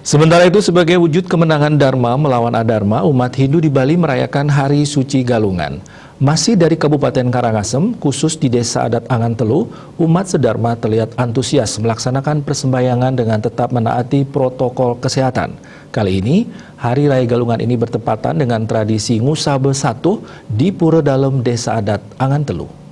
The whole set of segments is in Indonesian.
Sementara itu, sebagai wujud kemenangan Dharma melawan Adharma, umat Hindu di Bali merayakan Hari Suci Galungan. Masih dari Kabupaten Karangasem, khusus di Desa Adat Angantelu, umat sedharma terlihat antusias melaksanakan persembahyangan dengan tetap menaati protokol kesehatan. Kali ini, Hari Raya Galungan ini bertepatan dengan tradisi Ngusabe Satuh di Pura Dalem Desa Adat Angantelu.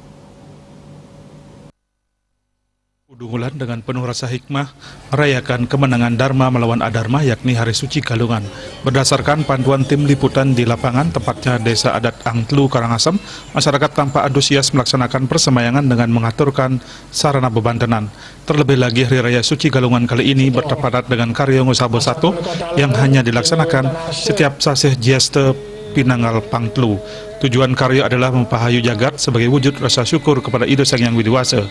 Dungulan dengan penuh rasa hikmah merayakan kemenangan Dharma melawan Adharma, yakni Hari Suci Galungan. Berdasarkan panduan tim liputan di lapangan, tepatnya Desa Adat Angantelu, Karangasem, masyarakat tampak antusias melaksanakan persembahyangan dengan mengaturkan sarana bebantenan. Terlebih lagi, Hari Raya Suci Galungan kali ini bertepatan dengan Karya Ngusabe Satuh yang hanya dilaksanakan setiap sasih Jeste Pinanggal Pangtelu. Tujuan karya adalah mempahayu jagat sebagai wujud rasa syukur kepada Ido Sang Yang Widiwasa.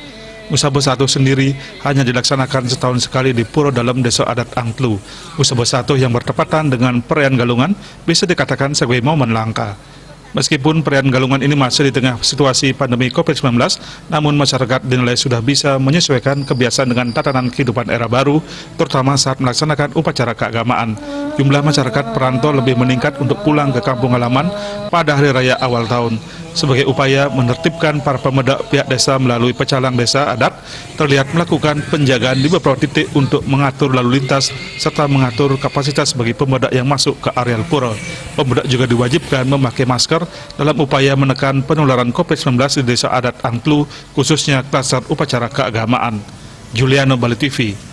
Ngusabe Satuh sendiri hanya dilaksanakan setahun sekali di Pura Dalem Desa Adat Angantelu. Ngusabe Satuh yang bertepatan dengan perayaan Galungan bisa dikatakan sebagai momen langka. Meskipun perayaan Galungan ini masih di tengah situasi pandemi COVID-19, namun masyarakat dinilai sudah bisa menyesuaikan kebiasaan dengan tatanan kehidupan era baru, terutama saat melaksanakan upacara keagamaan. Jumlah masyarakat perantau lebih meningkat untuk pulang ke kampung halaman pada hari raya awal tahun. Sebagai upaya menertibkan para pemuda, pihak desa melalui pecalang desa adat terlihat melakukan penjagaan di beberapa titik untuk mengatur lalu lintas serta mengatur kapasitas bagi pemuda yang masuk ke areal pura. Pemuda juga diwajibkan memakai masker dalam upaya menekan penularan COVID-19 di Desa Adat Angantelu, khususnya klaster upacara keagamaan. Juliano, Bali TV.